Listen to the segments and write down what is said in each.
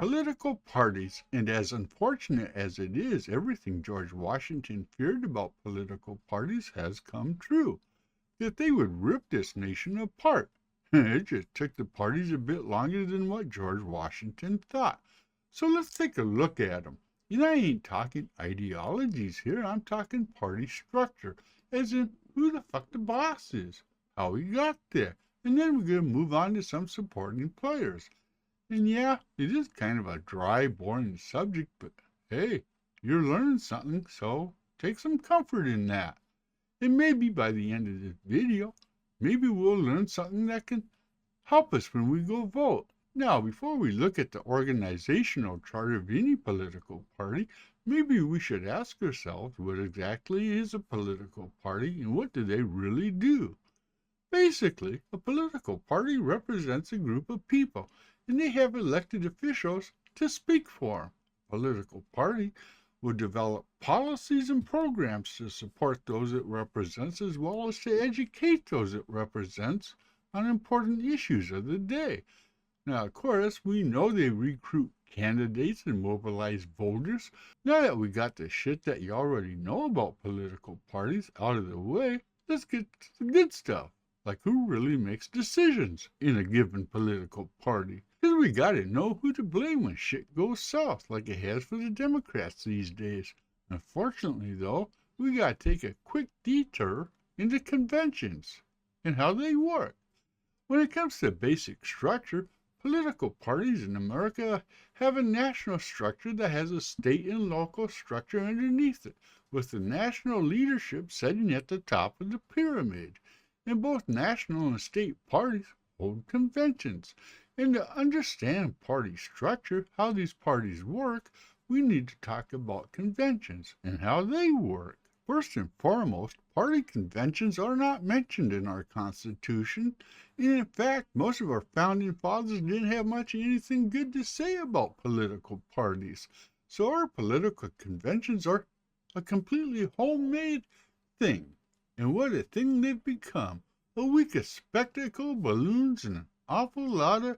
Political parties, and as unfortunate as it is, everything George Washington feared about political parties has come true. That they would rip this nation apart. It just took the parties a bit longer than what George Washington thought. So let's take a look at them. I ain't talking ideologies here, I'm talking party structure, as in who the fuck the boss is, how we got there, and then we're going to move on to some supporting players. And yeah, it is kind of a dry, boring subject, but hey, you're learning something, so take some comfort in that. And maybe by the end of this video, maybe we'll learn something that can help us when we go vote. Now, before we look at the organizational chart of any political party, maybe we should ask ourselves what exactly is a political party and what do they really do? Basically, a political party represents a group of people, and they have elected officials to speak for them. A political party will develop policies and programs to support those it represents as well as to educate those it represents on important issues of the day. Now, of course, we know they recruit candidates and mobilize voters. Now that we got the shit that you already know about political parties out of the way, let's get to the good stuff. Like who really makes decisions in a given political party. Because we gotta know who to blame when shit goes south, like it has for the Democrats these days. Unfortunately, though, we gotta take a quick detour into conventions and how they work. When it comes to basic structure, political parties in America have a national structure that has a state and local structure underneath it, with the national leadership sitting at the top of the pyramid. And both national and state parties hold conventions. And to understand party structure, how these parties work, we need to talk about conventions and how they work. First and foremost, party conventions are not mentioned in our Constitution. And in fact, most of our founding fathers didn't have much of anything good to say about political parties. So our political conventions are a completely homemade thing. And what a thing they've become. A week of spectacle, balloons, and an awful lot of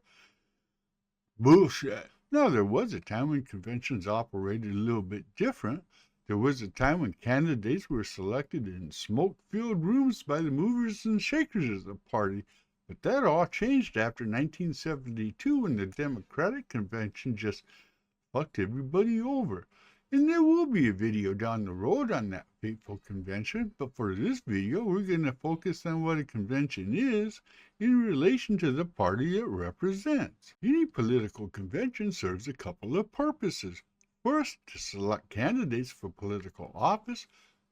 bullshit. Now, there was a time when conventions operated a little bit different. There was a time when candidates were selected in smoke-filled rooms by the movers and shakers of the party. But that all changed after 1972 when the Democratic Convention just fucked everybody over. And there will be a video down the road on that fateful convention, but for this video, we're going to focus on what a convention is in relation to the party it represents. Any political convention serves a couple of purposes. First, to select candidates for political office,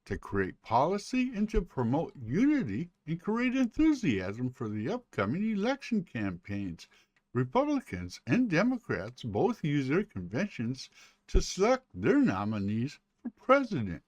to create policy, and to promote unity and create enthusiasm for the upcoming election campaigns. Republicans and Democrats both use their conventions to select their nominees for president.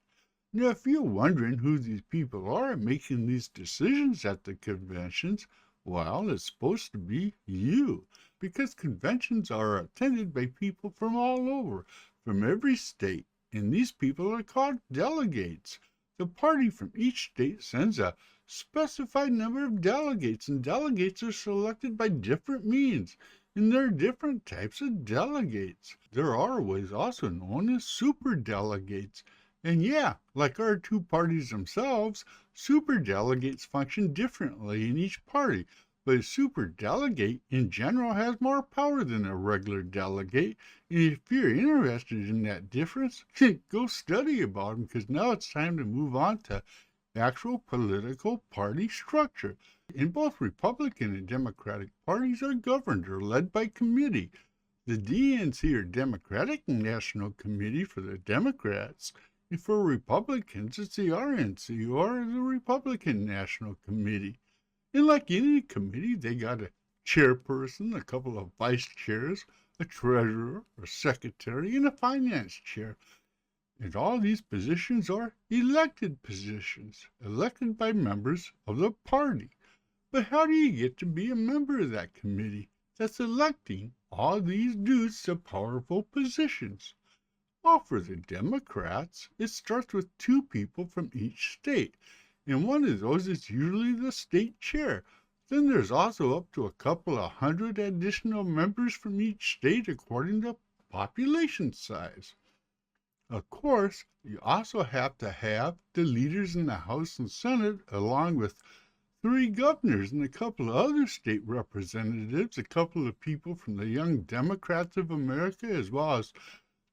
Now, if you're wondering who these people are making these decisions at the conventions, well, it's supposed to be you, because conventions are attended by people from all over, from every state, and these people are called delegates. The party from each state sends a specified number of delegates, and delegates are selected by different means. And there are different types of delegates. There are ways also known as superdelegates. And yeah, like our two parties themselves, superdelegates function differently in each party. But a superdelegate in general has more power than a regular delegate. And if you're interested in that difference, go study about them, because now it's time to move on to actual political party structure. And both Republican and Democratic parties are governed or led by committee. The DNC or Democratic National Committee for the Democrats, and for Republicans it's the RNC or the Republican National Committee. And like any committee, they got a chairperson, a couple of vice chairs, a treasurer, a secretary, and a finance chair. And all these positions are elected positions, elected by members of the party. But how do you get to be a member of that committee that's electing all these dudes to powerful positions? Well, for the Democrats, it starts with 2 people from each state, and one of those is usually the state chair. Then there's also up to a couple of hundred additional members from each state according to population size. Of course, you also have to have the leaders in the House and Senate, along with 3 governors and a couple of other state representatives, a couple of people from the Young Democrats of America, as well as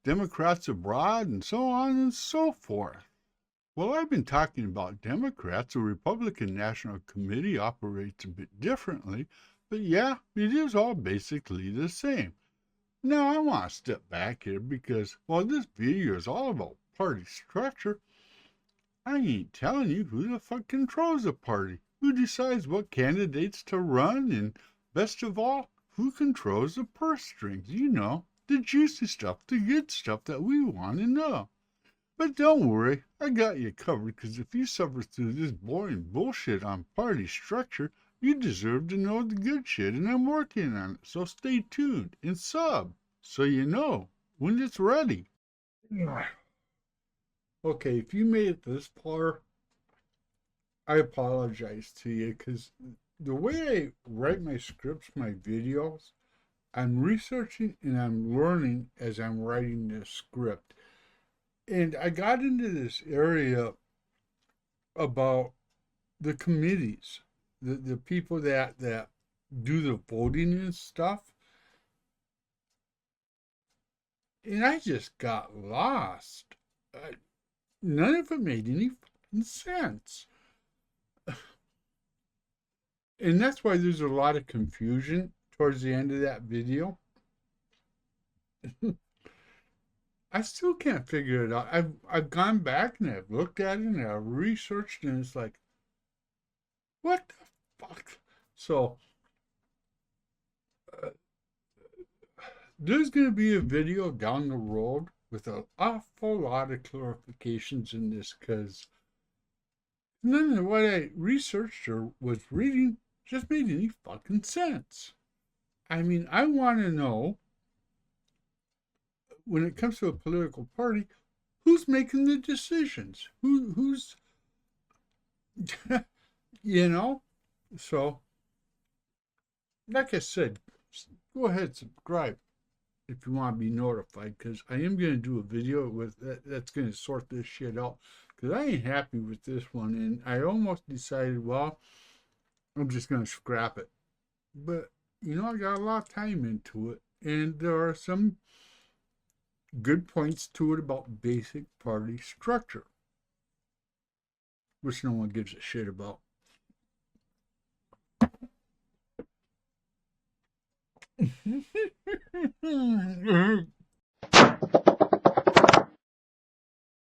Democrats abroad, and so on and so forth. Well, I've been talking about Democrats. The Republican National Committee operates a bit differently, but yeah, it is all basically the same. Now, I want to step back here because while this video is all about party structure, I ain't telling you who the fuck controls the party, who decides what candidates to run, and best of all, who controls the purse strings, the juicy stuff, the good stuff that we want to know. But don't worry, I got you covered, because if you suffer through this boring bullshit on party structure, you deserve to know the good shit, and I'm working on it, so stay tuned and sub, so you know when it's ready. Okay, if you made it this far, I apologize to you, because the way I write my scripts, my videos, I'm researching and I'm learning as I'm writing this script. And I got into this area about the committees, the people that do the voting and stuff. And I just got lost. None of it made any sense. And that's why there's a lot of confusion towards the end of that video. I still can't figure it out. I've gone back and I've looked at it and I've researched, and it's like, what the fuck? So there's going to be a video down the road with an awful lot of clarifications in this, because none of what I researched or was reading just made any fucking sense. I mean, I want to know, when it comes to a political party, who's making the decisions? Who's, So, like I said, go ahead, subscribe if you want to be notified, because I am going to do a video with that's going to sort this shit out, because I ain't happy with this one, and I almost decided, well, I'm just going to scrap it. But, I got a lot of time into it, and there are some good points to it about basic party structure, which no one gives a shit about.